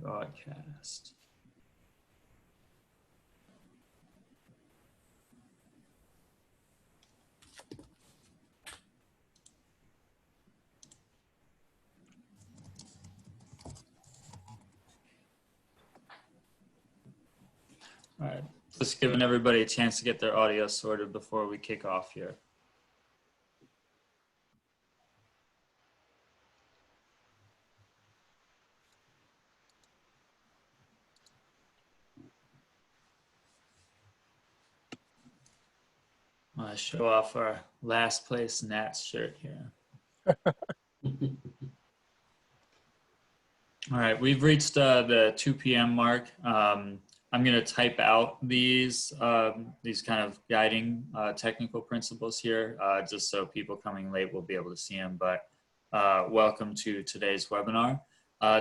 Broadcast. All right, just giving everybody a chance to get their audio sorted before we kick off here. I want to show off our last place Nats shirt here. All right, we've reached the 2 p.m. mark. I'm going to type out these kind of guiding technical principles here, just so people coming late will be able to see them. But welcome to today's webinar.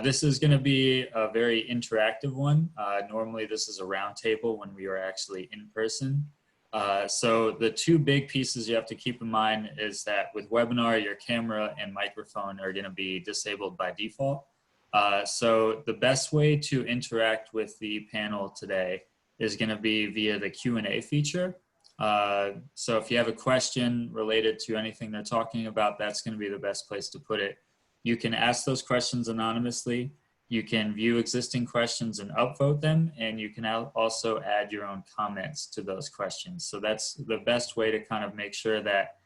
This is going to be a very interactive one. Normally, this is a roundtable when we are actually in person. So the two big pieces you have to keep in mind is that with webinar, your camera and microphone are going to be disabled by default. So the best way to interact with the panel today is going to be via the Q&A feature. So if you have a question related to anything they're talking about, that's going to be the best place to put it. You can ask those questions anonymously. You can view existing questions and upvote them, and you can also add your own comments to those questions. So that's the best way to kind of make sure that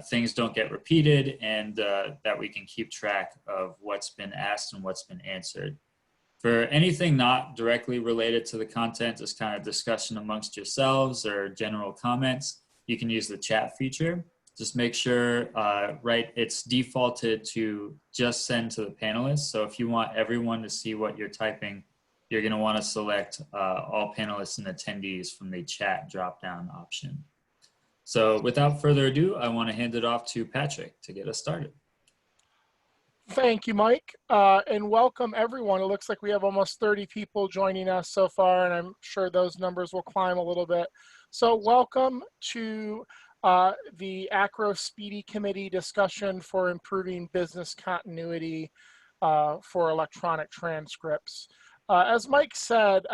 things don't get repeated and that we can keep track of what's been asked and what's been answered. For anything not directly related to the content, just kind of discussion amongst yourselves or general comments, you can use the chat feature. Just make sure, it's defaulted to just send to the panelists. So if you want everyone to see what you're typing, you're going to want to select all panelists and attendees from the chat drop-down option. So without further ado, I want to hand it off to Patrick to get us started. Thank you, Mike, and welcome everyone. It looks like we have almost 30 people joining us so far, and I'm sure those numbers will climb a little bit. So welcome to the AACRAO SPEEDE Committee discussion for improving business continuity for electronic transcripts. As Mike said,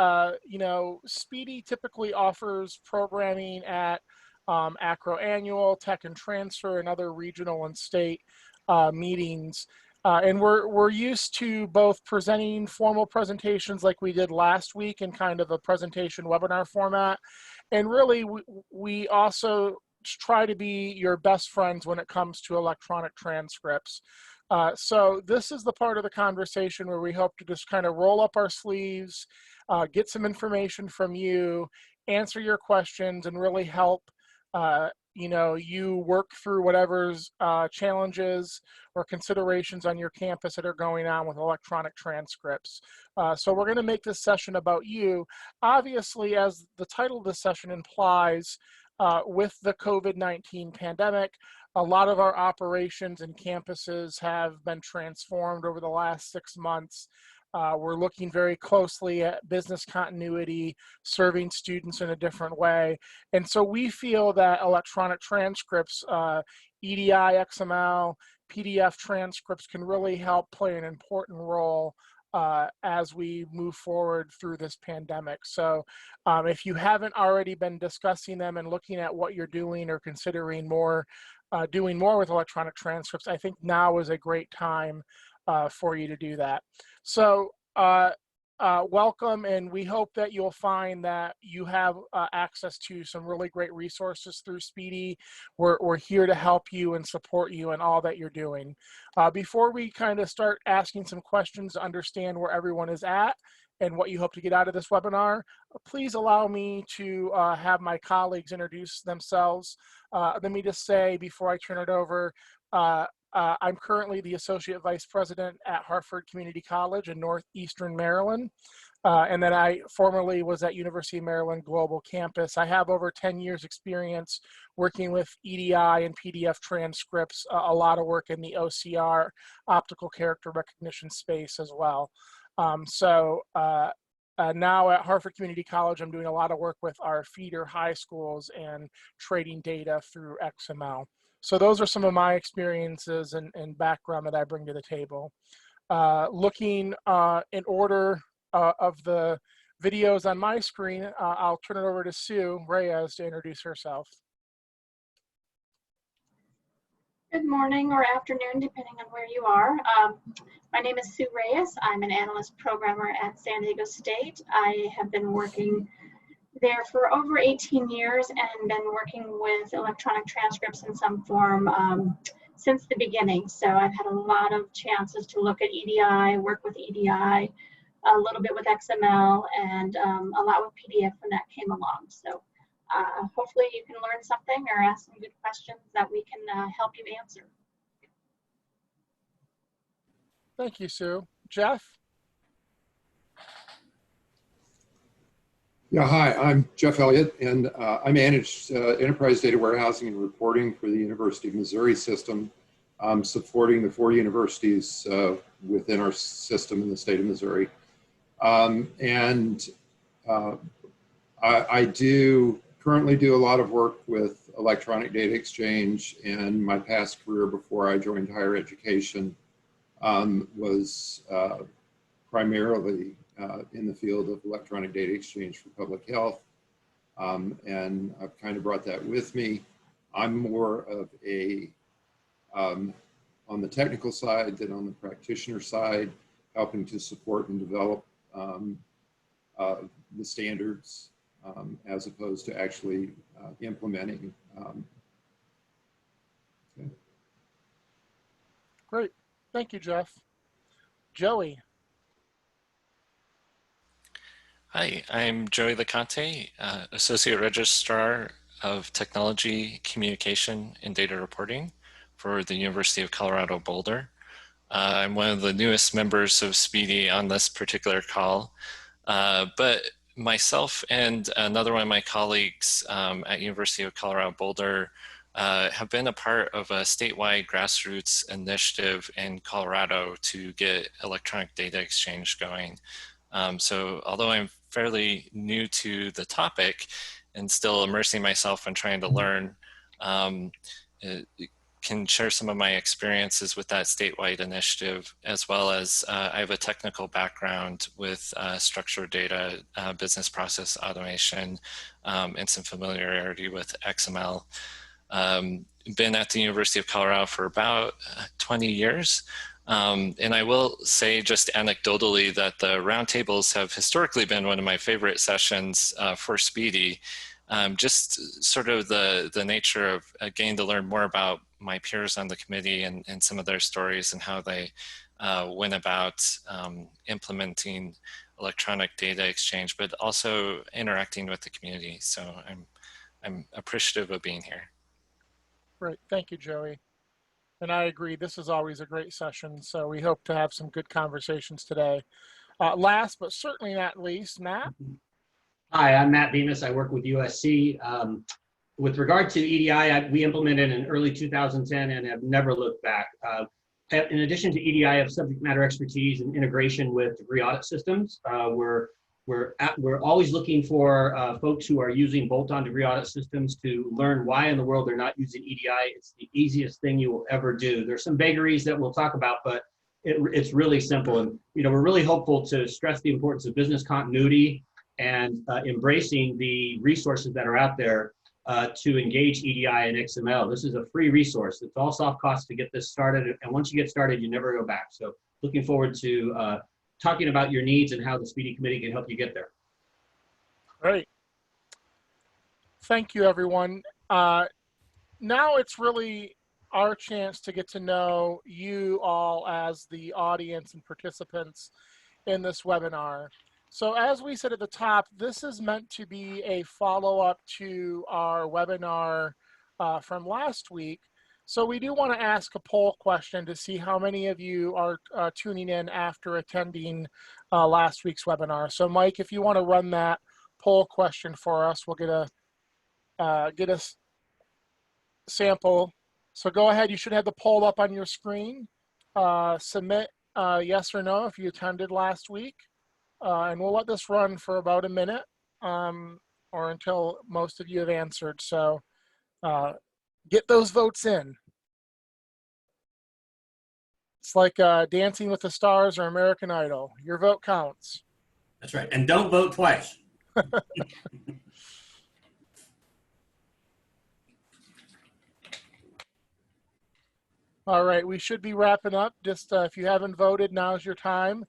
SPEEDE typically offers programming at AACRAO Annual, Tech and Transfer, and other regional and state meetings. And we're used to both presenting formal presentations like we did last week in kind of a presentation webinar format. And really, we also try to be your best friends when it comes to electronic transcripts. So this is the part of the conversation where we hope to just kind of roll up our sleeves, get some information from you, answer your questions, and really help you work through whatever's challenges or considerations on your campus that are going on with electronic transcripts. So we're going to make this session about you. Obviously, as the title of the session implies, with the COVID-19 pandemic, a lot of our operations and campuses have been transformed over the last 6 months. We're looking very closely at business continuity, serving students in a different way. And so we feel that electronic transcripts, EDI, XML, PDF transcripts can really help play an important role as we move forward through this pandemic. So if you haven't already been discussing them and looking at what you're doing or considering doing more with electronic transcripts, I think now is a great time for you to do that. So welcome, and we hope that you'll find that you have access to some really great resources through SPEEDE. We're here to help you and support you in all that you're doing. Before we kind of start asking some questions to understand where everyone is at and what you hope to get out of this webinar, please allow me to have my colleagues introduce themselves. Let me just say before I turn it over, I'm currently the Associate Vice President at Hartford Community College in Northeastern Maryland. And then I formerly was at University of Maryland Global Campus. I have over 10 years experience working with EDI and PDF transcripts, a lot of work in the OCR, optical character recognition space as well. Now at Hartford Community College, I'm doing a lot of work with our feeder high schools and trading data through XML. So those are some of my experiences and background that I bring to the table. looking in order of the videos on my screen, I'll turn it over to Sue Reyes to introduce herself. Good morning or afternoon, depending on where you are. My name is Sue Reyes. I'm an analyst programmer at San Diego State. I have been working there for over 18 years and been working with electronic transcripts in some form since the beginning. So I've had a lot of chances to look at EDI, work with EDI, a little bit with XML, and a lot with PDF when that came along. So hopefully you can learn something or ask some good questions that we can help you answer. Thank you, Sue. Jeff? Yeah, hi, I'm Jeff Elliott, and I manage enterprise data warehousing and reporting for the University of Missouri system, supporting the 4 universities within our system in the state of Missouri. I do currently do a lot of work with electronic data exchange, and my past career before I joined higher education was primarily in the field of electronic data exchange for public health. And I've kind of brought that with me. I'm more of a, on the technical side than on the practitioner side, helping to support and develop the standards as opposed to actually implementing. Okay. Great. Thank you, Jeff. Joey? Hi, I'm Joey LeConte, Associate Registrar of Technology, Communication, and Data Reporting for the University of Colorado Boulder. I'm one of the newest members of SPEEDE on this particular call, but myself and another one of my colleagues at University of Colorado Boulder have been a part of a statewide grassroots initiative in Colorado to get electronic data exchange going. So although I'm fairly new to the topic and still immersing myself in trying to learn, can share some of my experiences with that statewide initiative, as well as I have a technical background with structured data, business process automation, and some familiarity with XML. Been at the University of Colorado for about 20 years. And I will say just anecdotally that the roundtables have historically been one of my favorite sessions for SPEEDE. Just sort of the nature of getting to learn more about my peers on the committee and some of their stories and how they went about implementing electronic data exchange, but also interacting with the community. So I'm appreciative of being here. Great. Thank you, Joey. And I agree, this is always a great session, so we hope to have some good conversations today. Last but certainly not least, Matt. Hi, I'm Matt Bemis. I work with USC. With regard to EDI, we implemented in early 2010 and have never looked back. In addition to EDI, I have subject matter expertise and integration with degree audit systems. We're always looking for folks who are using bolt-on degree audit systems to learn why in the world they're not using EDI. It's the easiest thing you will ever do. There's some vagaries that we'll talk about, but it's really simple. And we're really hopeful to stress the importance of business continuity and embracing the resources that are out there to engage EDI and XML. This is a free resource. It's all soft costs to get this started. And once you get started, you never go back. So looking forward to talking about your needs and how the SPEEDE Committee can help you get there. Great. Thank you, everyone. Now it's really our chance to get to know you all as the audience and participants in this webinar. So as we said at the top, this is meant to be a follow-up to our webinar from last week. So we do want to ask a poll question to see how many of you are tuning in after attending last week's webinar. So Mike, if you want to run that poll question for us, we'll get a sample. So go ahead, you should have the poll up on your screen. Submit yes or no if you attended last week. And we'll let this run for about a minute or until most of you have answered. So get those votes in. It's like Dancing with the Stars or American Idol. Your vote counts. That's right. And don't vote twice. All right, we should be wrapping up. Just if you haven't voted, now's your time.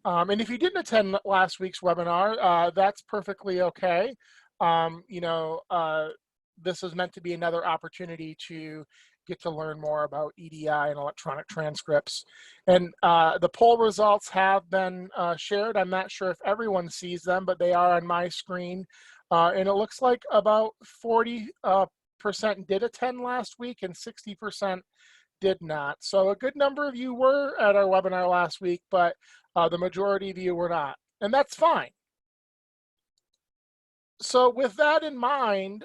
And if you didn't attend last week's webinar, that's perfectly okay. This is meant to be another opportunity to get to learn more about EDI and electronic transcripts. And the poll results have been shared. I'm not sure if everyone sees them, but they are on my screen. And it looks like about 40% did attend last week and 60% did not. So a good number of you were at our webinar last week, but the majority of you were not, and that's fine. So with that in mind,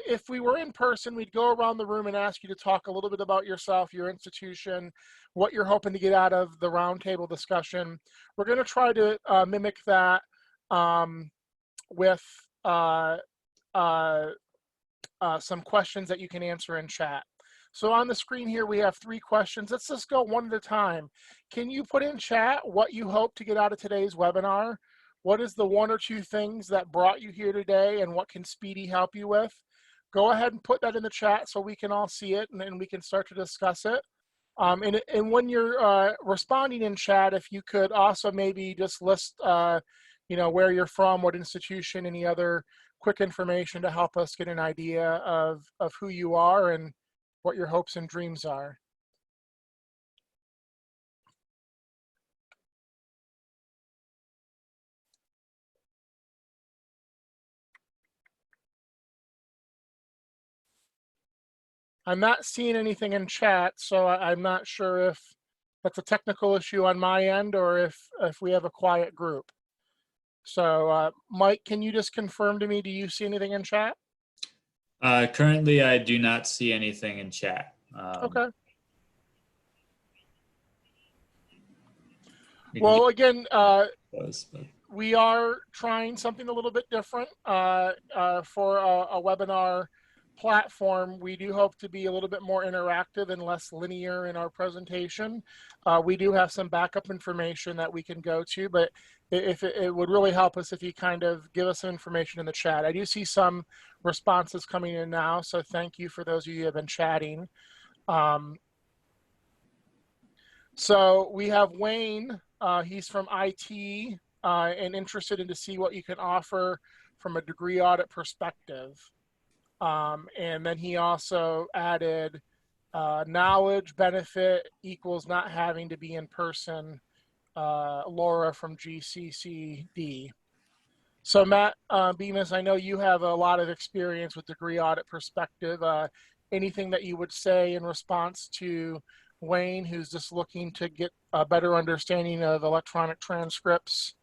if we were in person, we'd go around the room and ask you to talk a little bit about yourself, your institution, what you're hoping to get out of the roundtable discussion. We're going to try to mimic that with some questions that you can answer in chat. So on the screen here, we have 3 questions. Let's just go one at a time. Can you put in chat what you hope to get out of today's webinar? What is the 1 or 2 things that brought you here today, and what can Speedy help you with? Go ahead and put that in the chat so we can all see it, and then we can start to discuss it. And when you're responding in chat, if you could also maybe just list where you're from, what institution, any other quick information to help us get an idea of who you are and what your hopes and dreams are. I'm not seeing anything in chat, so I'm not sure if that's a technical issue on my end or if we have a quiet group. So Mike, can you just confirm to me, do you see anything in chat? Currently, I do not see anything in chat. Okay. Well, again, we are trying something a little bit different for a webinar platform. We do hope to be a little bit more interactive and less linear in our presentation. We do have some backup information that we can go to, but if it would really help us if you kind of give us some information in the chat. I do see some responses coming in now, so thank you for those of you who have been chatting. So we have Wayne. He's from IT and interested in to see what you can offer from a degree audit perspective. And then he also added knowledge benefit equals not having to be in person. Laura from GCCD. So Matt Bemis, I know you have a lot of experience with degree audit perspective. Anything that you would say in response to Wayne, who's just looking to get a better understanding of electronic transcripts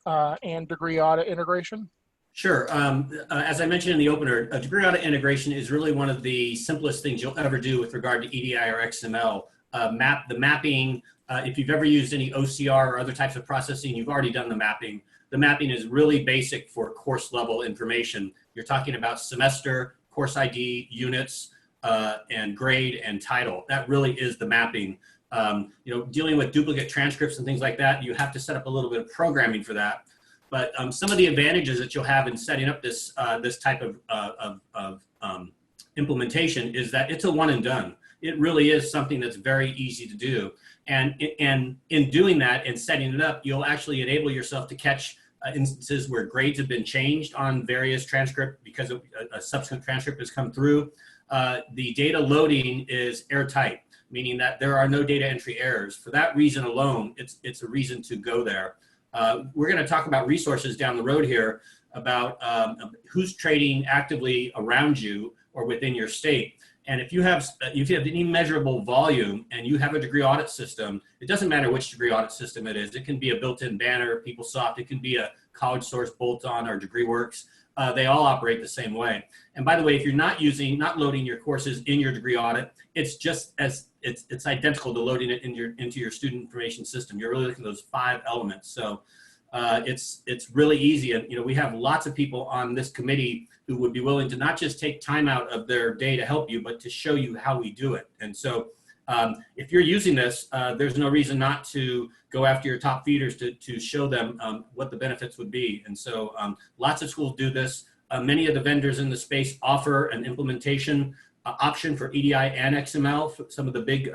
and degree audit integration? Sure. As I mentioned in the opener, a degree audit integration is really one of the simplest things you'll ever do with regard to EDI or XML. The mapping, if you've ever used any OCR or other types of processing, you've already done the mapping. The mapping is really basic for course level information. You're talking about semester, course ID, units, and grade and title. That really is the mapping. Dealing with duplicate transcripts and things like that, you have to set up a little bit of programming for that. But some of the advantages that you'll have in setting up this this type of implementation is that it's a one and done. It really is something that's very easy to do. And in doing that and setting it up, you'll actually enable yourself to catch instances where grades have been changed on various transcripts because a subsequent transcript has come through. The data loading is airtight, meaning that there are no data entry errors. For that reason alone, it's a reason to go there. We're going to talk about resources down the road here about who's trading actively around you or within your state. And if you have any measurable volume and you have a degree audit system, it doesn't matter which degree audit system it is. It can be a built-in Banner, PeopleSoft, it can be a College Source bolt-on or DegreeWorks. They all operate the same way. And by the way, if you're not loading your courses in your degree audit, it's identical to loading it into your student information system. You're really looking at those 5 elements. So it's really easy. And we have lots of people on this committee who would be willing to not just take time out of their day to help you, but to show you how we do it. And so If you're using this, there's no reason not to go after your top feeders to show them what the benefits would be. And so lots of schools do this. Many of the vendors in the space offer an implementation option for EDI and XML for some of the big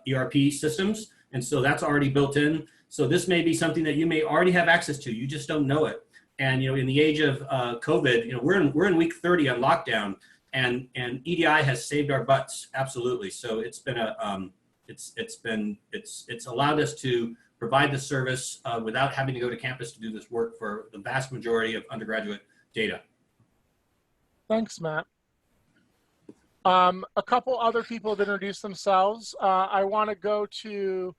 ERP systems. And so that's already built in. So this may be something that you may already have access to. You just don't know it. And, you know, in the age of COVID, you know, we're in week 30 on lockdown, and EDI has saved our butts. Absolutely. So it's been it's allowed us to provide the service without having to go to campus to do this work for the vast majority of undergraduate data. Thanks, Matt. A couple other people have introduced themselves. I want to go to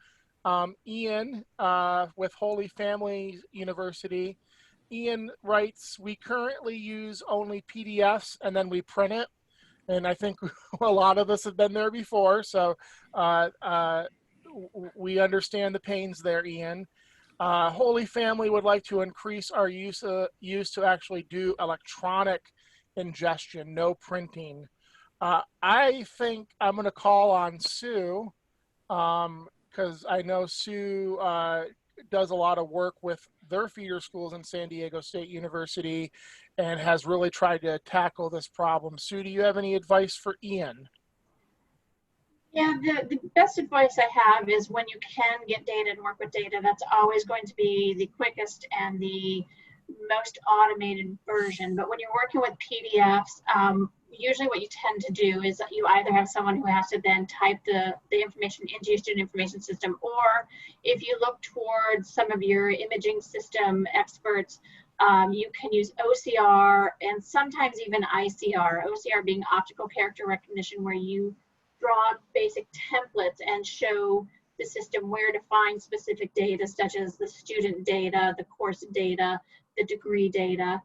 Ian with Holy Family University. Ian writes, we currently use only PDFs and then we print it. And I think a lot of us have been there before. So we understand the pains there, Ian. Holy Family would like to increase our use to actually do electronic ingestion, no printing. I think I'm going to call on Sue because I know Sue does a lot of work with their feeder schools in San Diego State University and has really tried to tackle this problem. Sue, do you have any advice for Ian? Yeah, the best advice I have is when you can get data and work with data, that's always going to be the quickest and the most automated version. But when you're working with PDFs, usually what you tend to do is that you either have someone who has to then type the information into your student information system, or if you look towards some of your imaging system experts, you can use OCR and sometimes even ICR, OCR being optical character recognition, where you draw basic templates and show the system where to find specific data, such as the student data, the course data, the degree data.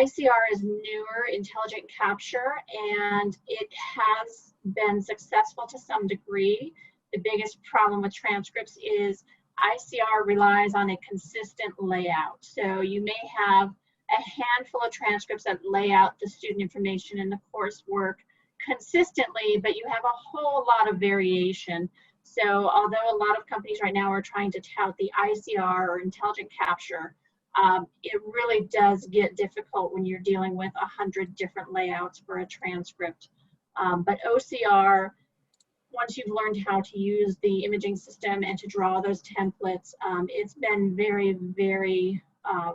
ICR is newer, intelligent capture, and it has been successful to some degree. The biggest problem with transcripts is ICR relies on a consistent layout. So you may have a handful of transcripts that lay out the student information and the coursework consistently, but you have a whole lot of variation. So although a lot of companies right now are trying to tout the ICR or intelligent capture, it really does get difficult when you're dealing with 100 different layouts for a transcript. But OCR, once you've learned how to use the imaging system and to draw those templates, it's been very, very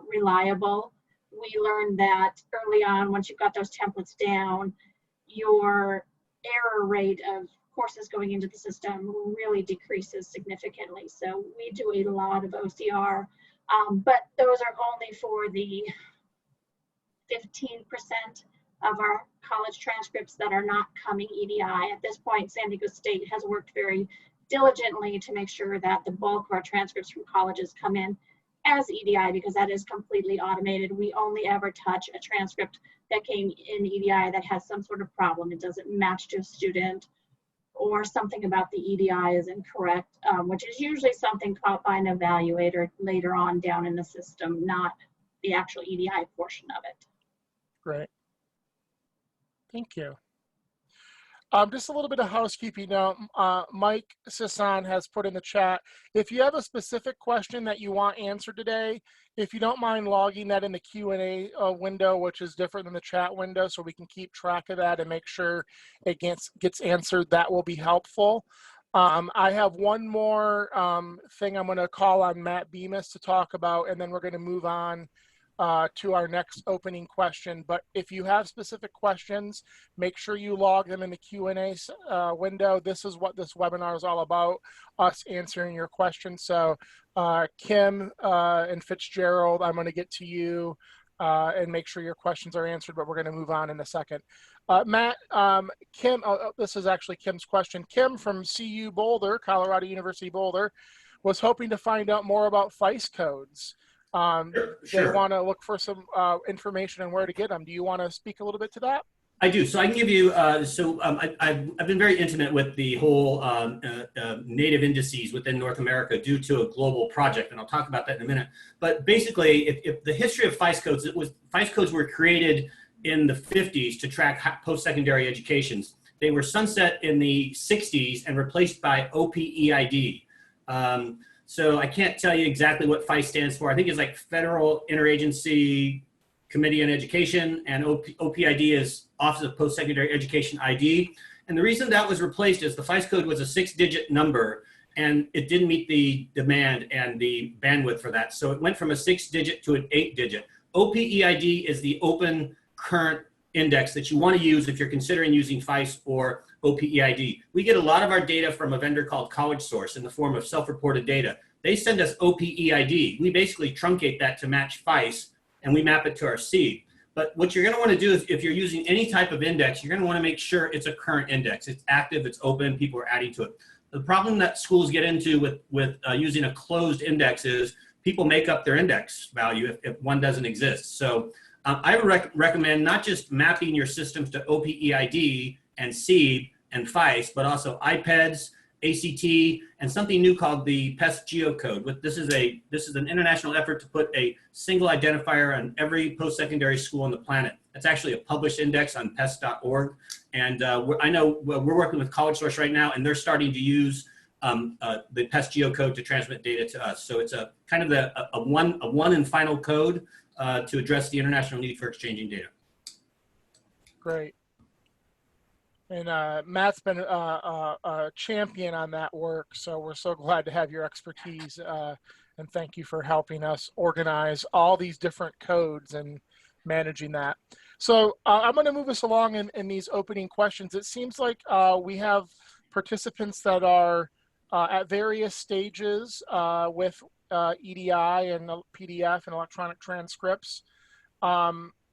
reliable. We learned that early on, once you've got those templates down, your error rate of courses going into the system really decreases significantly. So we do a lot of OCR. But those are only for the 15% of our college transcripts that are not coming EDI. At this point, San Diego State has worked very diligently to make sure that the bulk of our transcripts from colleges come in as EDI, because that is completely automated. We only ever touch a transcript that came in EDI that has some sort of problem. It doesn't match to a student, or something about the EDI is incorrect, which is usually something caught by an evaluator later on down in the system, not the actual EDI portion of it. Great. Thank you. Just a little bit of housekeeping now. Mike Sisson has put in the chat, if you have a specific question that you want answered today, if you don't mind logging that in the Q&A window, which is different than the chat window, so we can keep track of that and make sure it gets answered, that will be helpful. I have one more thing I'm going to call on Matt Bemis to talk about, and then we're going to move on to our next opening question. But if you have specific questions, make sure you log them in the Q&A window. This is what this webinar is all about, us answering your questions. So Kim and Fitzgerald, I'm going to get to you and make sure your questions are answered, but we're going to move on in a second. Matt, Kim, this is actually Kim's question. Kim from CU Boulder, Colorado University Boulder, was hoping to find out more about FICE codes. They want to look for some information on where to get them. Do you want to speak a little bit to that? I do. So I can give you, I've been very intimate with the whole native indices within North America due to a global project, and I'll talk about that in a minute. But basically, if the history of FICE codes, FICE codes were created in the 50s to track post-secondary educations. they were sunset in the 60s and replaced by OPEID. So I can't tell you exactly what FICE stands for. I think it's like Federal Interagency Committee on Education, and OPID is Office of Post-Secondary Education ID. And the reason that was replaced is the FICE code was a 6-digit number, and it didn't meet the demand and the bandwidth for that. So it went from a 6-digit to an 8-digit. OPEID is the open current index that you want to use if you're considering using FICE or OPEID. We get a lot of our data from a vendor called College Source in the form of self-reported data. They send us OPEID. We basically truncate that to match FICE, and we map it to our seed. But what you're going to want to do is, if you're using any type of index, you're going to want to make sure it's a current index. It's active, it's open, people are adding to it. The problem that schools get into with using a closed index is people make up their index value if one doesn't exist. So I would recommend not just mapping your systems to OPEID and SEED and FICE, but also IPEDS, ACT, and something new called the PEST geocode. This is an international effort to put a single identifier on every post-secondary school on the planet. It's actually a published index on pest.org. And I know we're working with College Source right now, and they're starting to use the PEST geocode to transmit data to us. So it's a kind of a one and final code to address the international need for exchanging data. Great. And Matt's been a champion on that work, so we're so glad to have your expertise, and thank you for helping us organize all these different codes and managing that. So I'm going to move us along in these opening questions. It seems like we have participants that are at various stages with EDI and PDF and electronic transcripts.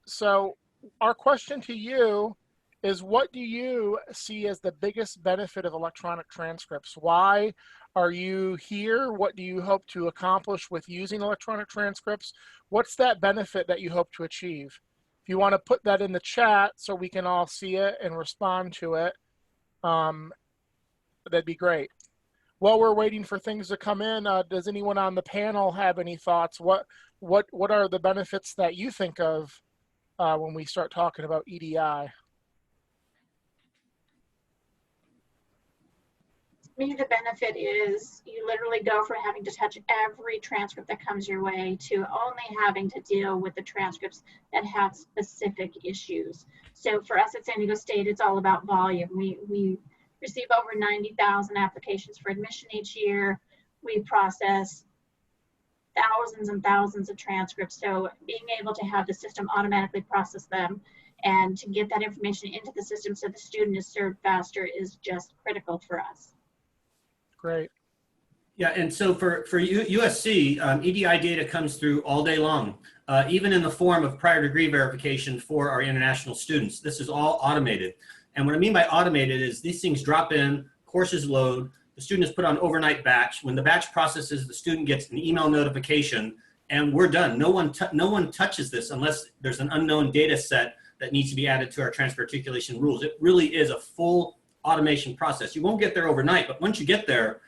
So our question to you is, what do you see as the biggest benefit of electronic transcripts? Why are you here? What do you hope to accomplish with using electronic transcripts? What's that benefit that you hope to achieve? If you want to put that in the chat so we can all see it and respond to it, that'd be great. While we're waiting for things to come in, does anyone on the panel have any thoughts? What are the benefits that you think of when we start talking about EDI? To me, the benefit is you literally go from having to touch every transcript that comes your way to only having to deal with the transcripts that have specific issues. So for us at San Diego State, it's all about volume. We receive over 90,000 applications for admission each year. We process thousands and thousands of transcripts. So being able to have the system automatically process them and to get that information into the system so the student is served faster is just critical for us. Great. Yeah, and so for USC, EDI data comes through all day long, even in the form of prior degree verification for our international students. This is all automated. And what I mean by automated is these things drop in, courses load, the student is put on overnight batch. When the batch processes, the student gets an email notification, and we're done. No one touches this unless there's an unknown data set that needs to be added to our transfer articulation rules. It really is a full automation process. You won't get there overnight, but once you get there,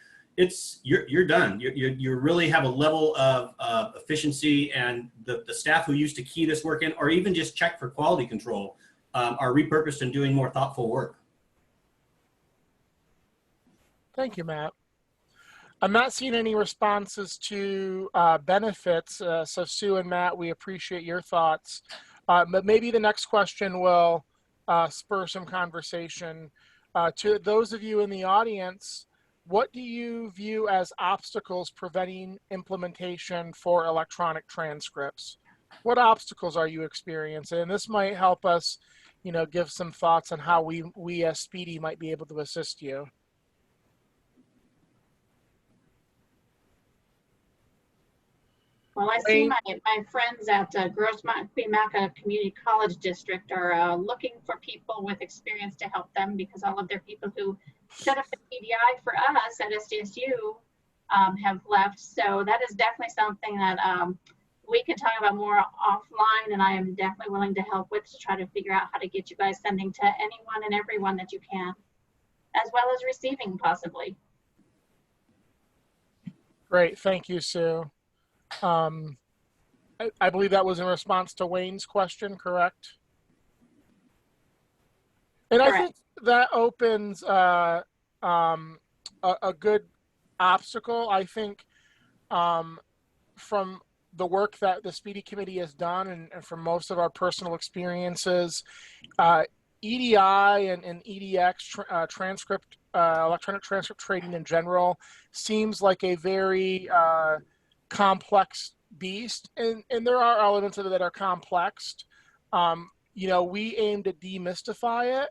you're done. You really have a level of efficiency, and the staff who used to key this work in, or even just check for quality control, are repurposed and doing more thoughtful work. Thank you, Matt. I'm not seeing any responses to benefits. So Sue and Matt, we appreciate your thoughts. But maybe the next question will spur some conversation. To those of you in the audience, what do you view as obstacles preventing implementation for electronic transcripts? What obstacles are you experiencing? And this might help us, give some thoughts on how we as Speedy might be able to assist you. Well, I see my friends at Gross Mountain Queen Maca Community College District are looking for people with experience to help them, because all of their people who set up the EDI for us at SDSU have left. So that is definitely something that we can talk about more offline, and I am definitely willing to help with, to try to figure out how to get you guys sending to anyone and everyone that you can, as well as receiving possibly. Great, thank you, Sue. I believe that was in response to Wayne's question, correct? And correct. that opens a good obstacle, I think, from the work that the Speedy Committee has done and from most of our personal experiences. EDI and EDX transcript, electronic transcript trading in general seems like a very complex beast, and there are elements of it that are complex. You know, we aim to demystify it,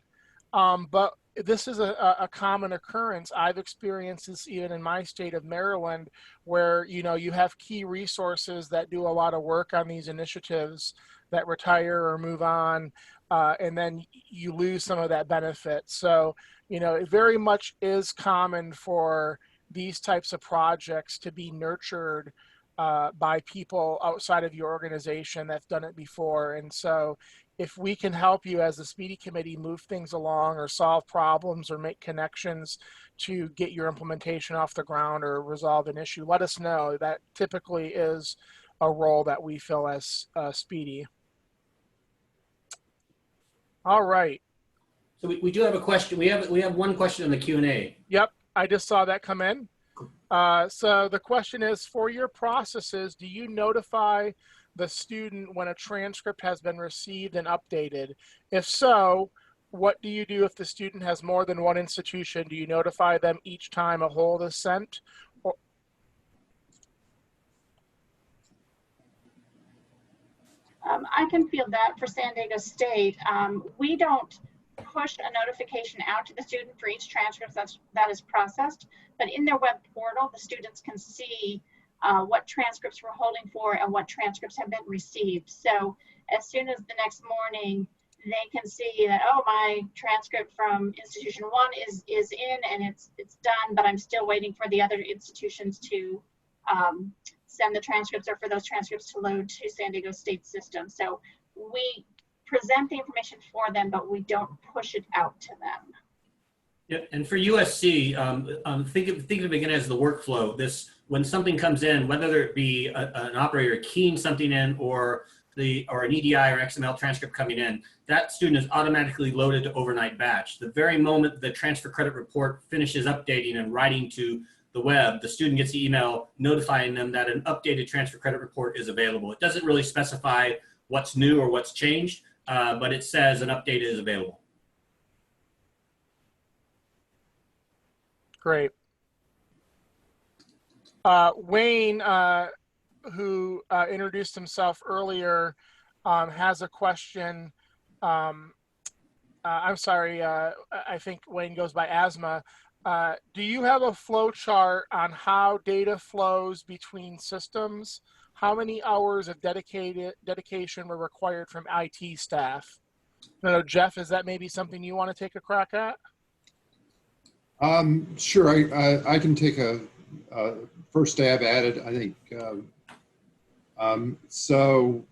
but this is a common occurrence. I've experienced this even in my state of Maryland, where, you know, you have key resources that do a lot of work on these initiatives that retire or move on, and then you lose some of that benefit. So, you know, it very much is common for these types of projects to be nurtured by people outside of your organization that's done it before. And so if we can help you as the Speedy Committee move things along or solve problems or make connections to get your implementation off the ground or resolve an issue, let us know. That typically is a role that we fill as Speedy. All right. So we do have a question. We have one question in the Q&A. Yep, I just saw that come in. So the question is, for your processes, do you notify the student when a transcript has been received and updated? If so, what do you do if the student has more than one institution? Do you notify them each time a hold is sent? Or I can field that for San Diego State. We don't push a notification out to the student for each transcript that is processed, but in their web portal, the students can see what transcripts we're holding for and what transcripts have been received. So as soon as the next morning, they can see that, oh, my transcript from institution 1 is in and it's done, but I'm still waiting for the other institutions to send the transcripts or for those transcripts to load to San Diego State system. So we present the information for them, but we don't push it out to them. Yeah, and for USC, think of it again as the workflow. When something comes in, whether it be an operator keying something in or an EDI or XML transcript coming in, that student is automatically loaded to overnight batch. The very moment the transfer credit report finishes updating and writing to the web, the student gets the email notifying them that an updated transfer credit report is available. It doesn't really specify what's new or what's changed, but it says an update is available. Great. Wayne, who introduced himself earlier, has a question. I'm sorry, I think Wayne goes by Asthma. Do you have a flow chart on how data flows between systems? How many hours of dedication were required from IT staff? I don't know, Jeff, is that maybe something you want to take a crack at? Sure, I can take a first stab at it. I think so.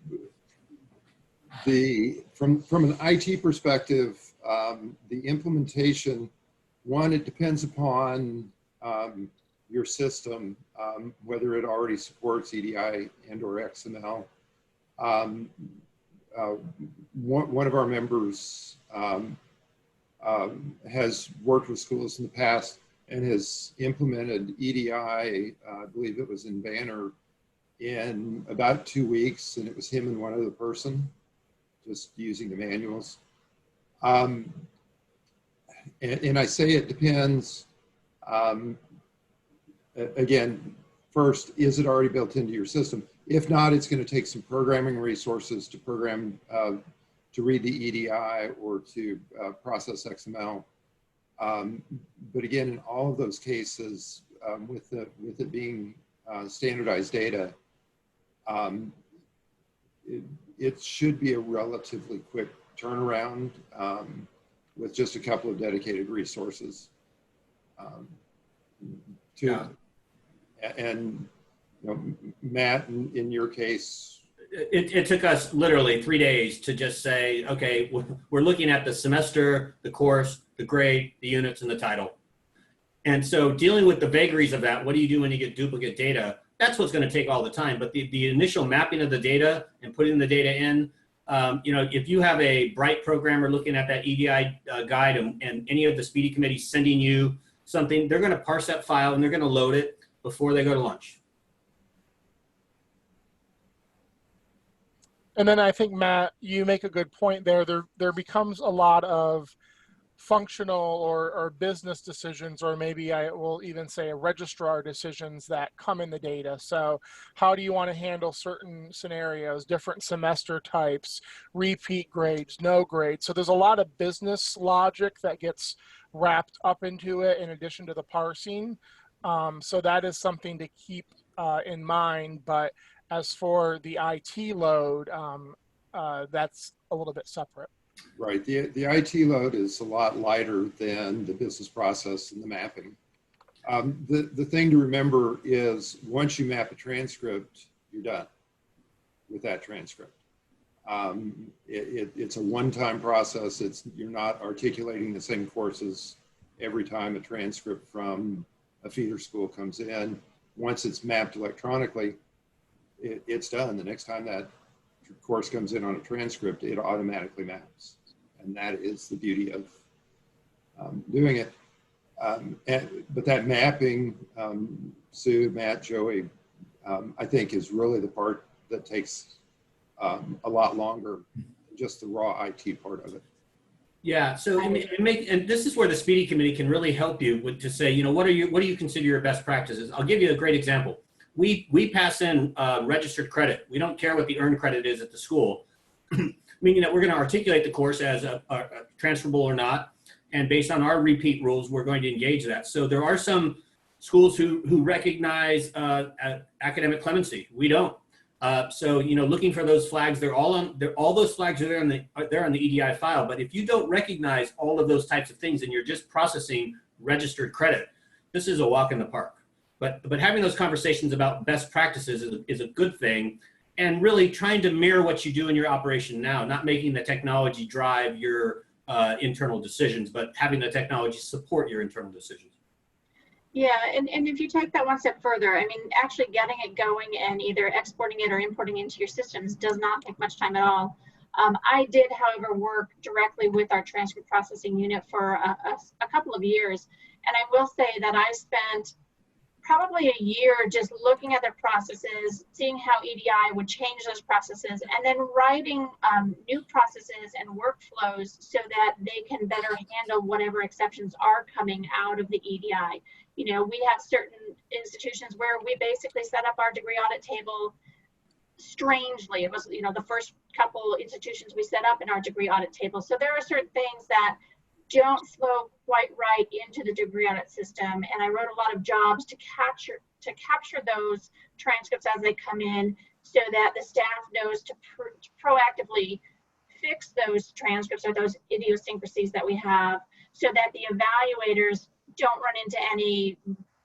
From an IT perspective, the implementation, one, it depends upon your system, whether it already supports EDI and or XML. One of our members has worked with schools in the past and has implemented EDI, I believe it was in Banner, in about 2 weeks, and it was him and one other person just using the manuals. And I say it depends. Again, first, is it already built into your system? If not, it's going to take some programming resources to program, to read the EDI or to process XML. But again, in all of those cases, with it being standardized data, it should be a relatively quick turnaround with just a couple of dedicated resources. And you know, Matt, in your case, it took us literally 3 days to just say, okay, we're looking at the semester, the course, the grade, the units, and the title. And so dealing with the vagaries of that, what do you do when you get duplicate data? That's what's going to take all the time. But the initial mapping of the data and putting the data in, If you have a bright programmer looking at that EDI guide and any of the Speedy committees sending you something, they're going to parse that file and they're going to load it before they go to lunch. And then I think, Matt, you make a good point there. There becomes a lot of functional or business decisions, or maybe I will even say registrar decisions that come in the data. So how do you want to handle certain scenarios, different semester types, repeat grades, no grades? So there's a lot of business logic that gets wrapped up into it in addition to the parsing. So that is something to keep in mind. But as for the IT load, that's a little bit separate. Right. The IT load is a lot lighter than the business process and the mapping. The thing to remember is once you map a transcript, you're done with that transcript. It's a one-time process. You're not articulating the same courses every time a transcript from a feeder school comes in. Once it's mapped electronically, it's done. The next time that course comes in on a transcript, it automatically maps. And that is the beauty of doing it. But that mapping, Sue, Matt, Joey, I think is really the part that takes a lot longer than just the raw IT part of it. Yeah, so and this is where the Speedy Committee can really help you with to say, what do you consider your best practices? I'll give you a great example. We pass in registered credit. We don't care what the earned credit is at the school, meaning that we're going to articulate the course as a transferable or not, and based on our repeat rules, we're going to engage that. So there are some schools who recognize academic clemency. We don't. So looking for those flags, all those flags are there on the EDI file. But if you don't recognize all of those types of things and you're just processing registered credit, this is a walk in the park. But having those conversations about best practices is a good thing, and really trying to mirror what you do in your operation now, not making the technology drive your internal decisions, but having the technology support your internal decisions. Yeah, and if you take that one step further, I mean, actually getting it going and either exporting it or importing it into your systems does not take much time at all. I did, however, work directly with our transcript processing unit for a couple of years, and I will say that I spent probably a year just looking at their processes, seeing how EDI would change those processes, and then writing new processes and workflows so that they can better handle whatever exceptions are coming out of the EDI. We have certain institutions where we basically set up our degree audit table strangely. It was, the first couple institutions we set up in our degree audit table. So there are certain things that don't flow quite right into the degree audit system, and I wrote a lot of jobs to capture those transcripts as they come in, so that the staff knows to proactively fix those transcripts or those idiosyncrasies that we have, so that the evaluators don't run into any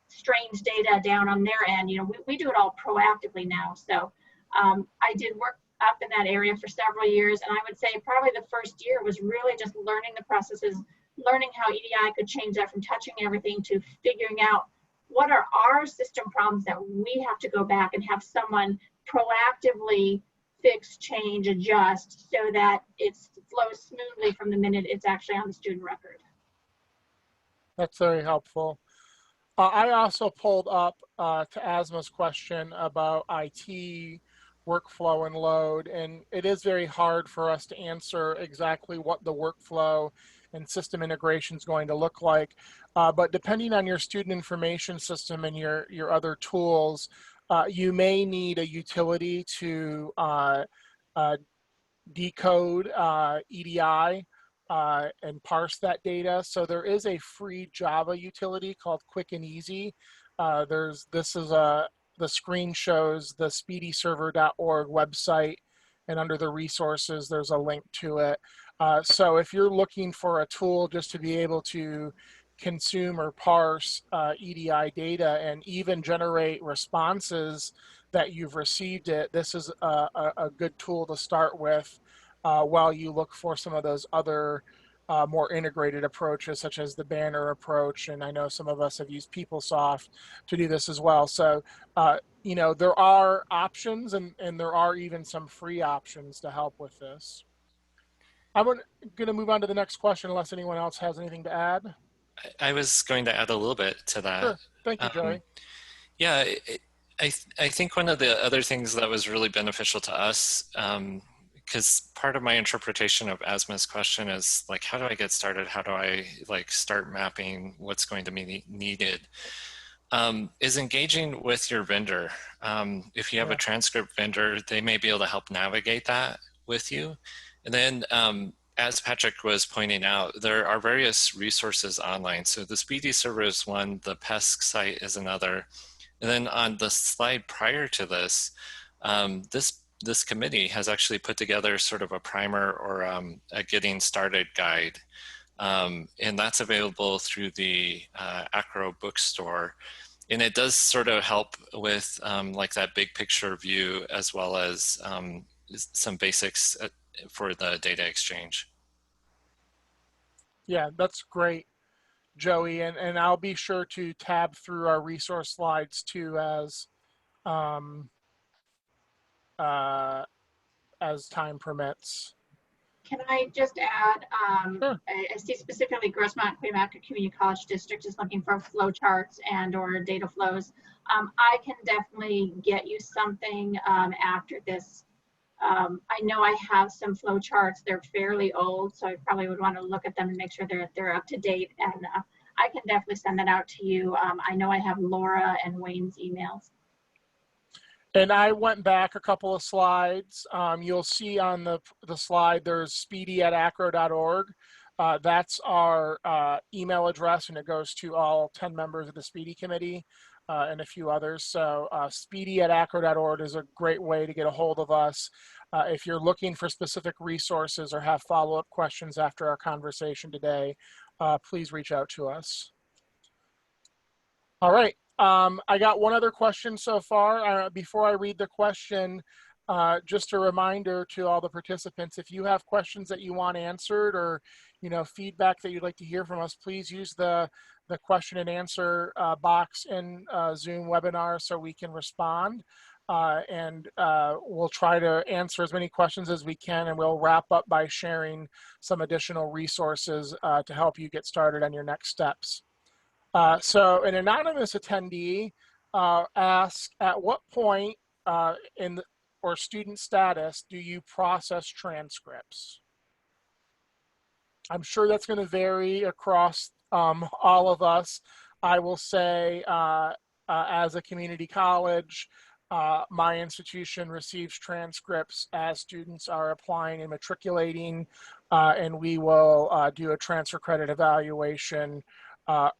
strange data down on their end. We do it all proactively now. So I did work up in that area for several years, and I would say probably the first year was really just learning the processes, learning how EDI could change that from touching everything to figuring out what are our system problems that we have to go back and have someone proactively fix, change, adjust, so that it flows smoothly from the minute it's actually on the student record. That's very helpful. I also pulled up to Asma's question about IT workflow and load, and it is very hard for us to answer exactly what the workflow and system integration is going to look like. But depending on your student information system and your other tools, you may need a utility to decode EDI and parse that data. So there is a free Java utility called Quick and Easy. The screen shows the speedyserver.org website, and under the resources, there's a link to it. So if you're looking for a tool just to be able to consume or parse EDI data and even generate responses that you've received it, this is a good tool to start with while you look for some of those other more integrated approaches, such as the banner approach. And I know some of us have used PeopleSoft to do this as well. So you know, there are options and there are even some free options to help with this. I'm going to move on to the next question unless anyone else has anything to add. I was going to add a little bit to that. Sure. Thank you, Joey. Yeah, I think one of the other things that was really beneficial to us, because part of my interpretation of Asma's question is like, how do I get started? How do I like start mapping what's going to be needed? Is engaging with your vendor. If you have a transcript vendor, they may be able to help navigate that with you. And then as Patrick was pointing out, there are various resources online. So the Speedy server is one, the PESC site is another. And then on the slide prior to this, this committee has actually put together sort of a primer or a getting started guide. And that's available through the AACRAO bookstore. And it does sort of help with like that big picture view as well as some basics for the data exchange. Yeah, that's great, Joey. And I'll be sure to tab through our resource slides too as time permits. Can I just add, Sure. I see specifically Grossmont-Cuyamaca Community College District is looking for flow charts and or data flows. I can definitely get you something after this. I know I have some flow charts. They're fairly old, so I probably would want to look at them and make sure they're up to date. And I can definitely send that out to you. I know I have Laura and Wayne's emails. And I went back a couple of slides. You'll see on the slide there's speedy@acro.org. That's our email address, and it goes to all 10 members of the Speedy Committee and a few others. So speedy@acro.org is a great way to get a hold of us. If you're looking for specific resources or have follow-up questions after our conversation today, please reach out to us. All right. I got one other question so far. Before I read the question, just a reminder to all the participants, if you have questions that you want answered or, you know, feedback that you'd like to hear from us, please use the question and answer box in Zoom webinar so we can respond. And we'll try to answer as many questions as we can, and we'll wrap up by sharing some additional resources to help you get started on your next steps. So an anonymous attendee asked, at what point or student status do you process transcripts? I'm sure that's going to vary across all of us. I will say as a community college, my institution receives transcripts as students are applying and matriculating, and we will do a transfer credit evaluation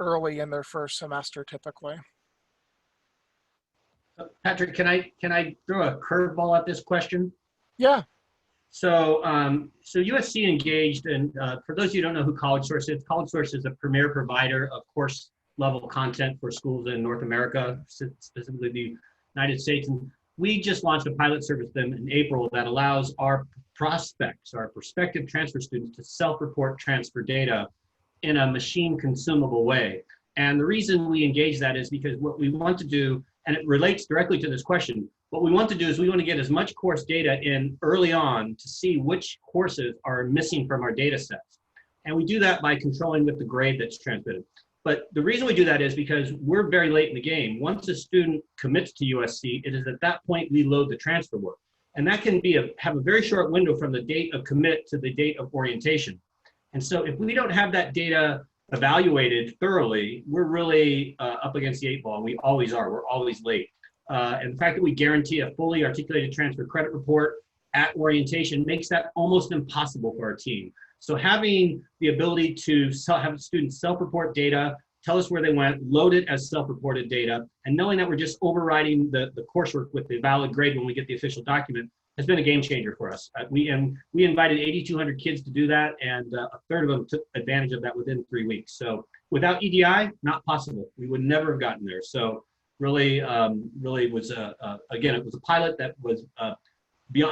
early in their first semester typically. Patrick, can I throw a curveball at this question? Yeah. So USC engaged, and for those of you who don't know who CollegeSource is a premier provider of course level content for schools in North America, specifically the United States. And we just launched a pilot service with them in April that allows our prospects, our prospective transfer students, to self-report transfer data in a machine consumable way. And the reason we engage that is because what we want to do, and it relates directly to this question, what we want to do is we want to get as much course data in early on to see which courses are missing from our data sets. And we do that by controlling with the grade that's transmitted. But the reason we do that is because we're very late in the game. Once a student commits to USC, it is at that point we load the transfer work. And that can be have a very short window from the date of commit to the date of orientation. And so if we don't have that data evaluated thoroughly, we're really up against the 8 ball, and we always are. We're always late. And the fact that we guarantee a fully articulated transfer credit report at orientation makes that almost impossible for our team. So having the ability to have students self-report data, tell us where they went, load it as self-reported data, and knowing that we're just overriding the coursework with the valid grade when we get the official document has been a game changer for us. We invited 8,200 kids to do that, and a third of them took advantage of that within 3 weeks. So without EDI, not possible. We would never have gotten there. So really was again, it was a pilot that was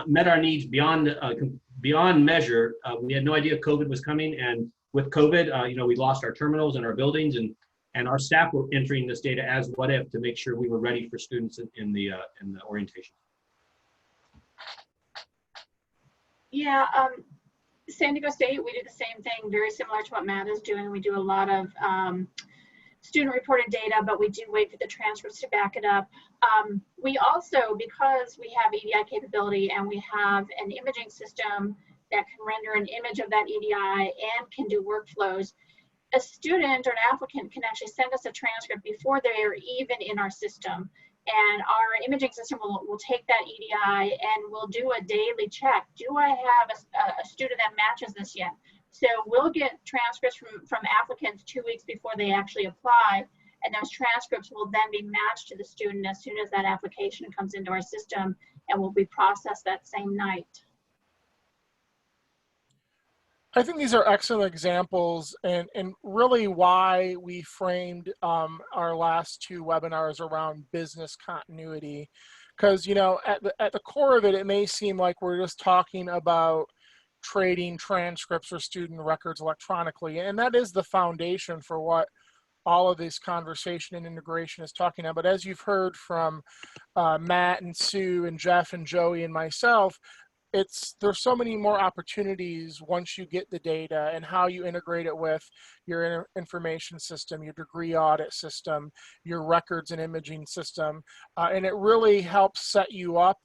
met our needs beyond measure. We had no idea COVID was coming, and with COVID, we lost our terminals and our buildings, and And our staff were entering this data as what if to make sure we were ready for students in the orientation. Yeah, San Diego State, we do the same thing, very similar to what Matt is doing. We do a lot of student reported data, but we do wait for the transcripts to back it up. We also, because we have EDI capability and we have an imaging system that can render an image of that EDI and can do workflows, a student or an applicant can actually send us a transcript before they are even in our system. And our imaging system will take that EDI and we'll do a daily check. Do I have a student that matches this yet? So we'll get transcripts from applicants 2 weeks before they actually apply, and those transcripts will then be matched to the student as soon as that application comes into our system and will be processed that same night. I think these are excellent examples and really why we framed our last two webinars around business continuity. Because, you know, at the core of it, it may seem like we're just talking about trading transcripts or student records electronically. And that is the foundation for what all of this conversation and integration is talking about. But as you've heard from Matt and Sue and Jeff and Joey and myself, there's so many more opportunities once you get the data and how you integrate it with your information system, your degree audit system, your records and imaging system. And it really helps set you up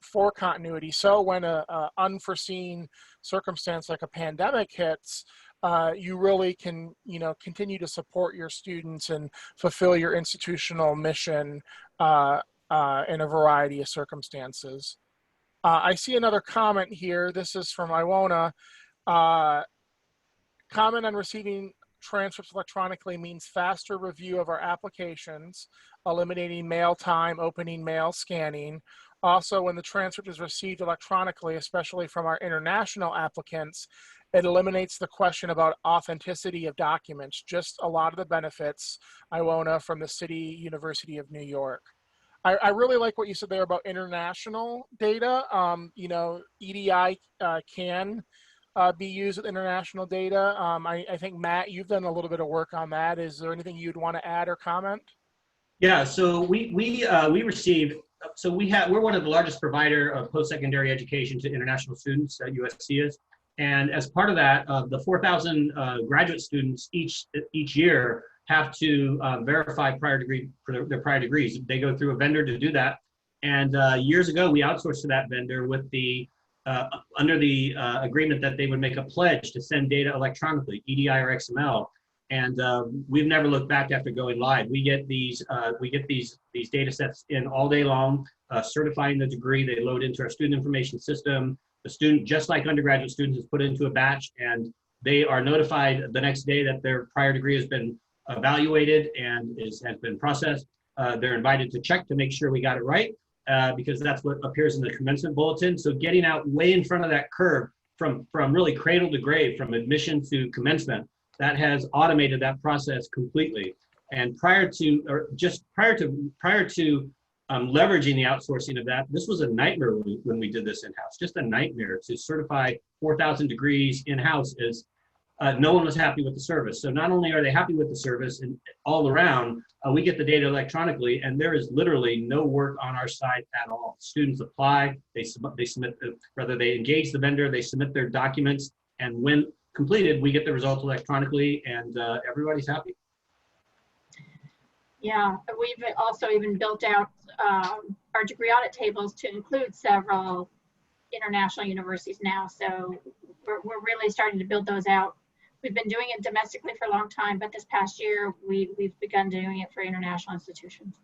for continuity. So when a unforeseen circumstance like a pandemic hits, you really can, you know, continue to support your students and fulfill your institutional mission in a variety of circumstances. I see another comment here. This is from Iwona. Comment on receiving transcripts electronically means faster review of our applications, eliminating mail time, opening mail, scanning. Also, when the transcript is received electronically, especially from our international applicants, it eliminates the question about authenticity of documents, just a lot of the benefits, Iwona, from the City University of New York. I really like what you said there about international data. You know, EDI can be used with international data. I think, Matt, you've done a little bit of work on that. Is there anything you'd want to add or comment? Yeah, so we receive, so we're one of the largest provider of post-secondary education to international students at USC is. And as part of that, the 4,000 graduate students each year have to verify their prior degrees. They go through a vendor to do that. And years ago, we outsourced to that vendor with the under the agreement that they would make a pledge to send data electronically, EDI or XML. And we've never looked back after going live. We get these data sets in all day long, certifying the degree. They load into our student information system. The student, just like undergraduate students, is put into a batch, and they are notified the next day that their prior degree has been evaluated and has been processed. They're invited to check to make sure we got it right, because that's what appears in the commencement bulletin. So getting out way in front of that curve from really cradle to grave, from admission to commencement, that has automated that process completely. And prior to leveraging the outsourcing of that, this was a nightmare when we did this in-house, just a nightmare to certify 4,000 degrees in-house. Is no one was happy with the service. So not only are they happy with the service and all around, we get the data electronically, and there is literally no work on our side at all. Students apply, they submit, whether they engage the vendor, they submit their documents, and when completed, we get the results electronically, and everybody's happy. Yeah, we've also even built out our degree audit tables to include several international universities now. So we're really starting to build those out. We've been doing it domestically for a long time, but this past year we've begun doing it for international institutions.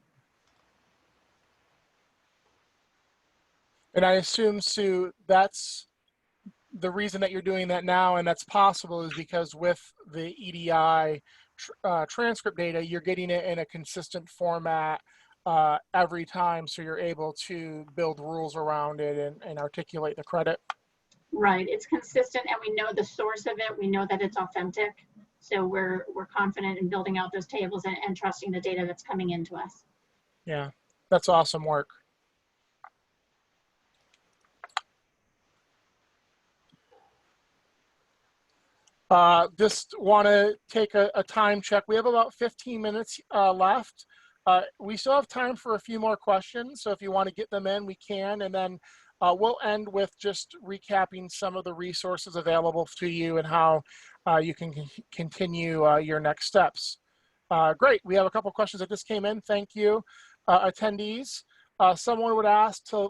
And I assume, Sue, that's the reason that you're doing that now, and that's possible, is because with the EDI transcript data, you're getting it in a consistent format every time, so you're able to build rules around it and articulate the credit. Right, it's consistent, and we know the source of it. We know that it's authentic, so we're confident in building out those tables and trusting the data that's coming into us. Yeah, that's awesome work. Just want to take a time check. We have about 15 minutes left. We still have time for a few more questions, so if you want to get them in, we can, and then we'll end with just recapping some of the resources available to you and how you can continue your next steps. Great, we have a couple questions that just came in. Thank you, attendees. Someone would ask to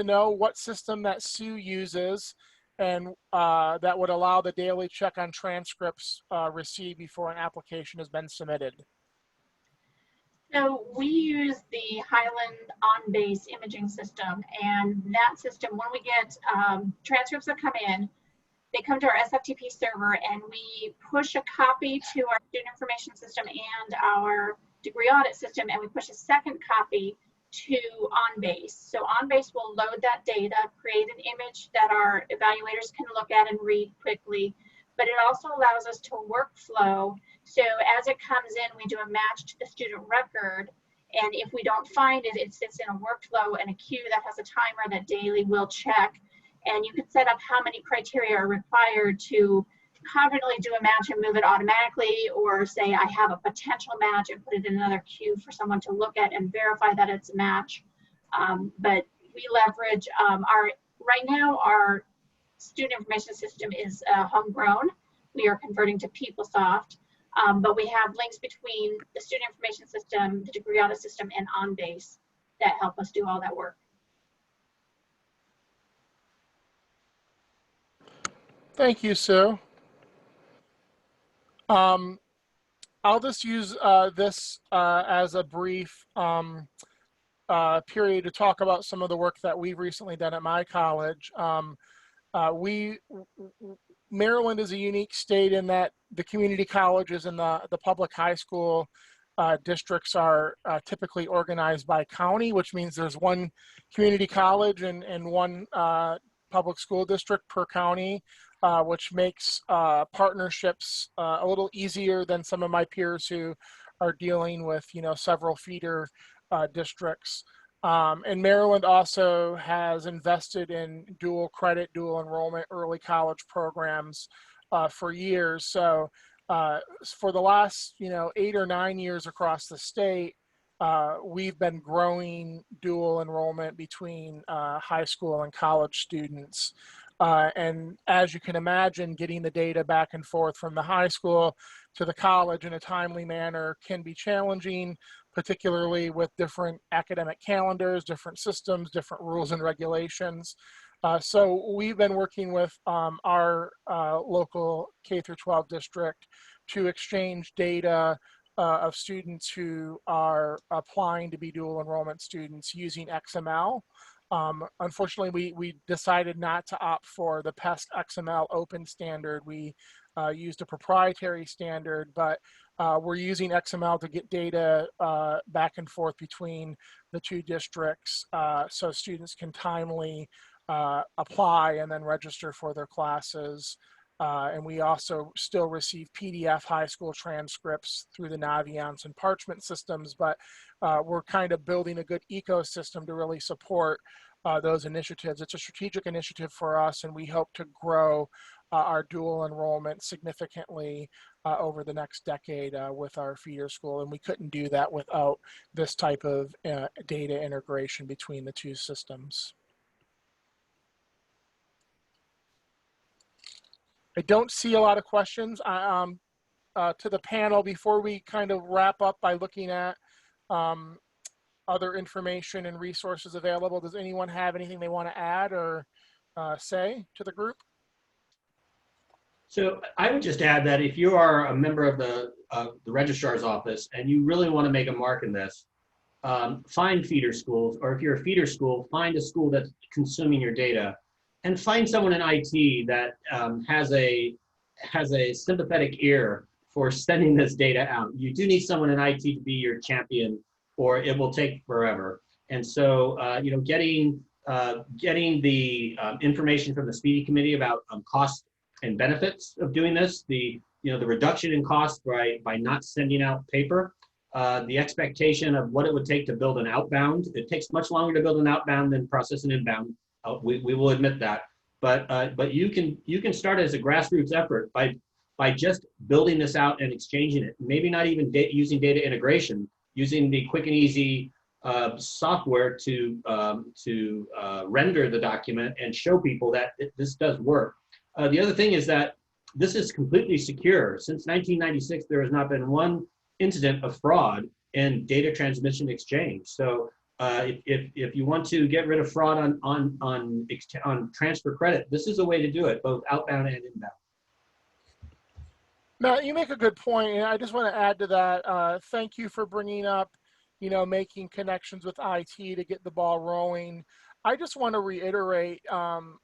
know what system that Sue uses and that would allow the daily check on transcripts received before an application has been submitted. So we use the Highland OnBase Imaging system, and that system, when we get transcripts that come in, they come to our SFTP server, and we push a copy to our student information system and our degree audit system, and we push a second copy to OnBase. So OnBase will load that data, create an image that our evaluators can look at and read quickly, but it also allows us to workflow. So as it comes in, we do a match to the student record, and if we don't find it, it sits in a workflow and a queue that has a timer that daily will check, and you can set up how many criteria are required to confidently do a match and move it automatically, or say I have a potential match and put it in another queue for someone to look at and verify that it's a match. But we leverage right now our student information system is homegrown. We are converting to PeopleSoft, but we have links between the student information system, the degree audit system, and OnBase that help us do all that work. Thank you, Sue. I'll just use this as a brief period to talk about some of the work that we've recently done at my college. Maryland is a unique state in that the community colleges and the public high school districts are typically organized by county, which means there's one community college and one public school district per county, which makes partnerships a little easier than some of my peers who are dealing with, several feeder districts. And Maryland also has invested in dual credit, dual enrollment, early college programs for years. So for the last, 8 or 9 years across the state, we've been growing dual enrollment between high school and college students. And as you can imagine, getting the data back and forth from the high school to the college in a timely manner can be challenging, particularly with different academic calendars, different systems, different rules and regulations. So we've been working with our local K-12 district to exchange data of students who are applying to be dual enrollment students using XML. Unfortunately, we decided not to opt for the PEST XML open standard. We used a proprietary standard, but we're using XML to get data back and forth between the two districts so students can timely apply and then register for their classes. And we also still receive PDF high school transcripts through the Naviance and Parchment systems, but we're kind of building a good ecosystem to really support those initiatives. It's a strategic initiative for us, and we hope to grow our dual enrollment significantly over the next decade with our feeder school, and we couldn't do that without this type of data integration between the two systems. I don't see a lot of questions to the panel before we kind of wrap up by looking at other information and resources available. Does anyone have anything they want to add or say to the group? So I would just add that if you are a member of the registrar's office and you really want to make a mark in this, find feeder schools, or if you're a feeder school, find a school that's consuming your data, and find someone in IT that has a sympathetic ear for sending this data out. You do need someone in IT to be your champion, or it will take forever. And so, getting the information from the SPEEDE Committee about costs and benefits of doing this, the reduction in cost by not sending out paper, the expectation of what it would take to build an outbound. It takes much longer to build an outbound than process an inbound. We will admit that. but you can start as a grassroots effort by just building this out and exchanging it. Maybe not even using data integration, using the quick and easy software to render the document and show people that this does work. The other thing is that this is completely secure. Since 1996, there has not been one incident of fraud in data transmission exchange. So if you want to get rid of fraud on transfer credit, this is a way to do it, both outbound and inbound. Matt, you make a good point, and I just want to add to that. Thank you for bringing up, making connections with IT to get the ball rolling. I just want to reiterate, from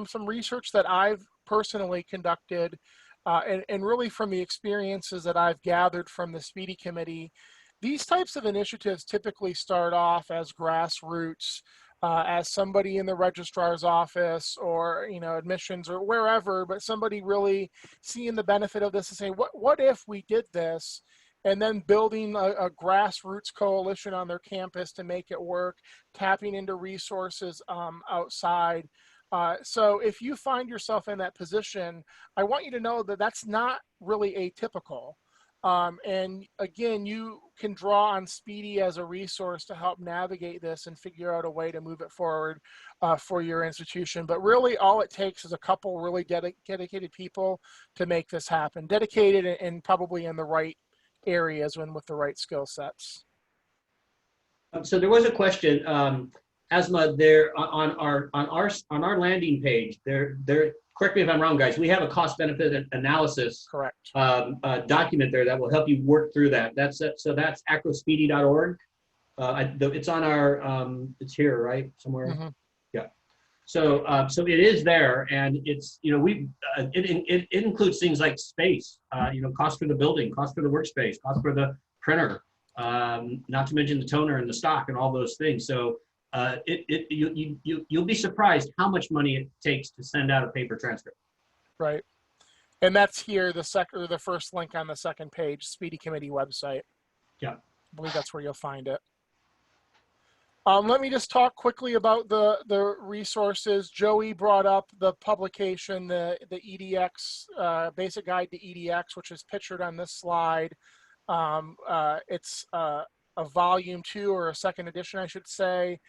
some research that I've personally conducted, and really from the experiences that I've gathered from the SPEEDE Committee, these types of initiatives typically start off as grassroots, as somebody in the registrar's office or admissions or wherever, but somebody really seeing the benefit of this and saying, what if we did this? And then building a grassroots coalition on their campus to make it work, tapping into resources outside. So if you find yourself in that position, I want you to know that that's not really atypical. And again, you can draw on SPEEDE as a resource to help navigate this and figure out a way to move it forward for your institution. But really all it takes is a couple really dedicated people to make this happen. Dedicated and probably in the right areas and with the right skill sets. So there was a question, Asma, there on our landing page, there. Correct me if I'm wrong, guys. We have a cost-benefit analysis document there that will help you work through that. That's acrospeede.org. It's on our. It's here, right, somewhere. Mm-hmm. Yeah. So it is there, and it's it includes things like space, cost for the building, cost for the workspace, cost for the printer, not to mention the toner and the stock and all those things. So. You'll be surprised how much money it takes to send out a paper transcript. Right, and that's here the first link on the second page, SPEEDE Committee website. Yeah, I believe that's where you'll find it. Let me just talk quickly about the resources. Joey brought up the publication, the EDX Basic Guide to EDX, which is pictured on this slide. It's a volume 2 or a second edition, I should say.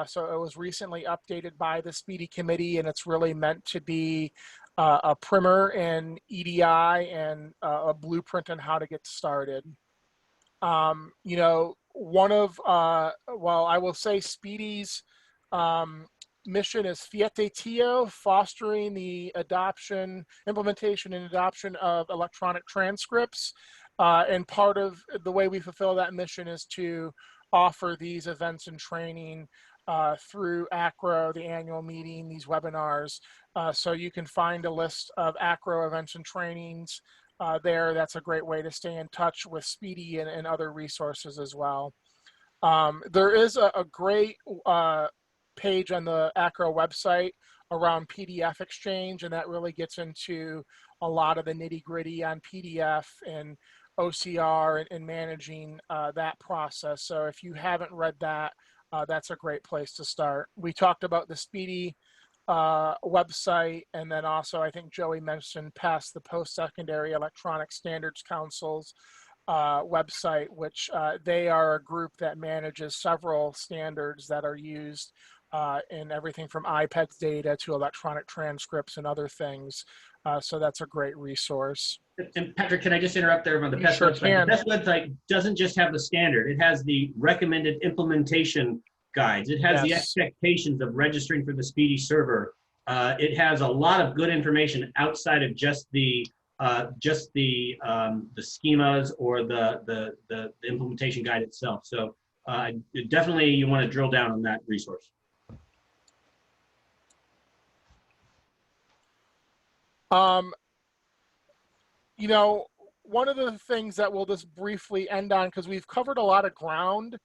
So it was recently updated by the SPEEDE Committee, and it's really meant to be a primer in EDI and a blueprint on how to get started. One of, I will say SPEEDE's mission is Fiat-Tio, fostering the implementation and adoption of electronic transcripts. And part of the way we fulfill that mission is to offer these events and training through AACRAO, the annual meeting, these webinars. So you can find a list of AACRAO events and trainings there. That's a great way to stay in touch with SPEEDE and other resources as well. There is a great page on the AACRAO website around PDF exchange, and that really gets into a lot of the nitty-gritty on PDF and OCR and managing that process. So if you haven't read that, that's a great place to start. We talked about the SPEEDE website, and then also I think Joey mentioned past the Post-Secondary Electronic Standards Council's website, which they are a group that manages several standards that are used in everything from IPEDS data to electronic transcripts and other things. So that's a great resource. And Patrick, can I just interrupt there on the PEST sure website? Can. The PEST website doesn't just have the standard. It has the recommended implementation guides. It has the expectations of registering for the SPEEDE server. It has a lot of good information outside of just the schemas or the implementation guide itself. So definitely you want to drill down on that resource. One of the things that we'll just briefly end on, because we've covered a lot of ground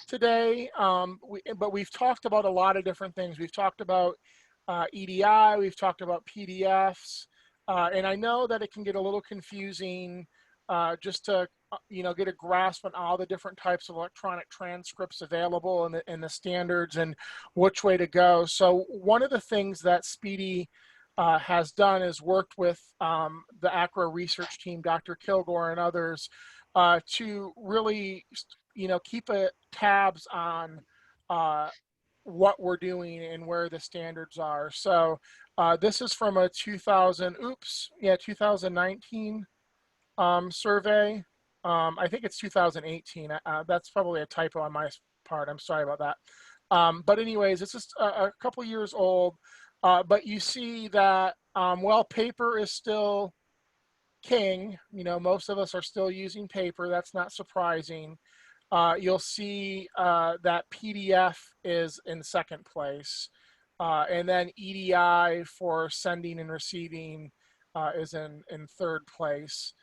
today, but we've talked about a lot of different things. We've talked about EDI, we've talked about PDFs, and I know that it can get a little confusing just to get a grasp on all the different types of electronic transcripts available in the standards and which way to go. So one of the things that SPEEDE has done is worked with the AACRAO research team, Dr. Kilgore and others, to really, keep tabs on what we're doing and where the standards are. So this is from a 2019 survey. I think it's 2018. That's probably a typo on my part. I'm sorry about that. But anyways, this is a couple years old. But you see that, well, paper is still king. Most of us are still using paper. That's not surprising. You'll see that PDF is in second place. And then EDI for sending and receiving is in third place.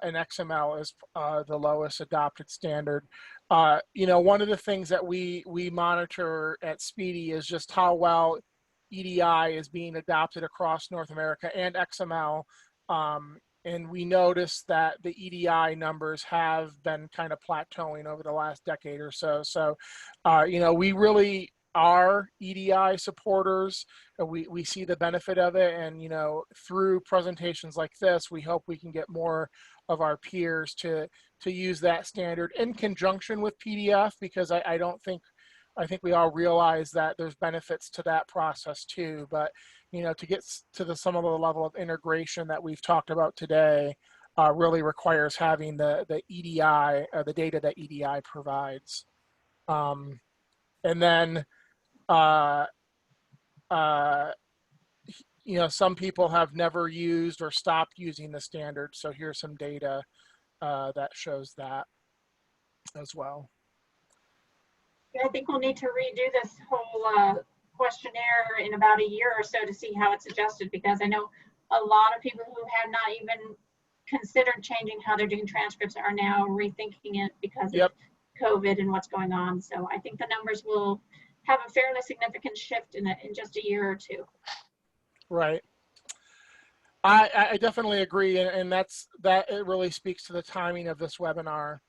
And XML is the lowest adopted standard. One of the things that we monitor at SPEEDE is just how well EDI is being adopted across North America and XML. And we noticed that the EDI numbers have been kind of plateauing over the last decade or so. So, we really are EDI supporters. We see the benefit of it. And, through presentations like this, we hope we can get more of our peers to use that standard in conjunction with PDF, because I think we all realize that there's benefits to that process too. But, to get to some of the level of integration that we've talked about today really requires having the EDI, the data that EDI provides. And then, some people have never used or stopped using the standard. So here's some data that shows that as well. I think we'll need to redo this whole questionnaire in about a year or so to see how it's adjusted, because I know a lot of people who have not even considered changing how they're doing transcripts are now rethinking it because of COVID and what's going on. So I think the numbers will have a fairly significant shift in just a year or two. Right. I definitely agree, and that it really speaks to the timing of this webinar.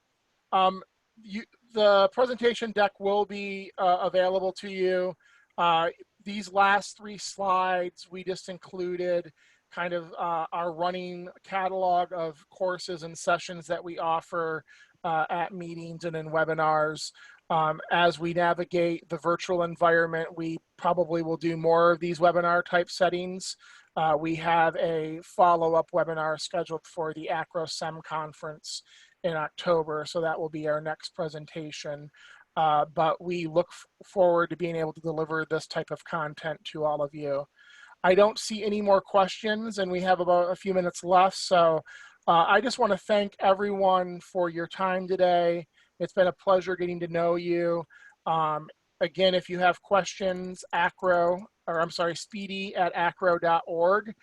The presentation deck will be available to you. These last 3 slides, we just included kind of our running catalog of courses and sessions that we offer at meetings and in webinars. As we navigate the virtual environment, we probably will do more of these webinar type settings. We have a follow-up webinar scheduled for the AACRAO SEM conference in October, so that will be our next presentation. But we look forward to being able to deliver this type of content to all of you. I don't see any more questions, and we have about a few minutes left. So I just want to thank everyone for your time today. It's been a pleasure getting to know you. Again, if you have questions, speede@acrao.org.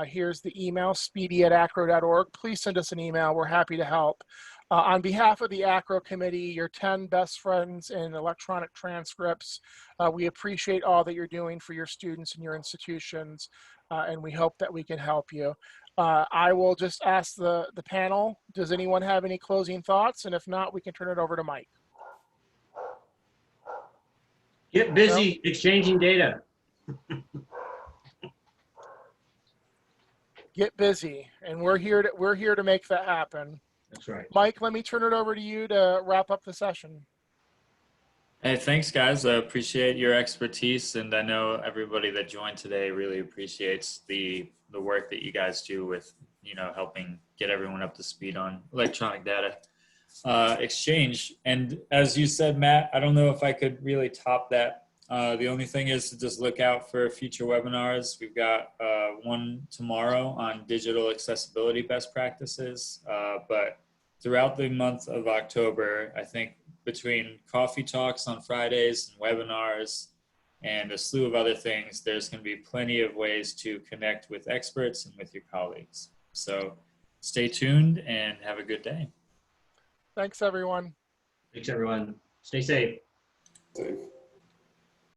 Here's the email, speede@acrao.org. Please send us an email. We're happy to help. On behalf of the AACRAO committee, your 10 best friends in electronic transcripts, we appreciate all that you're doing for your students and your institutions, and we hope that we can help you. I will just ask the panel, does anyone have any closing thoughts? And if not, we can turn it over to Mike. Get busy exchanging data. Get busy, and we're here to make that happen. That's right. Mike, let me turn it over to you to wrap up the session. Hey, thanks guys. I appreciate your expertise, and I know everybody that joined today really appreciates the work that you guys do with, helping get everyone up to speed on electronic data exchange. And as you said, Matt, I don't know if I could really top that. The only thing is to just look out for future webinars. We've got one tomorrow on digital accessibility best practices, but throughout the month of October, I think between coffee talks on Fridays and webinars and a slew of other things, there's going to be plenty of ways to connect with experts and with your colleagues. So stay tuned and have a good day. Thanks, everyone. Thanks, everyone. Stay safe. Safe.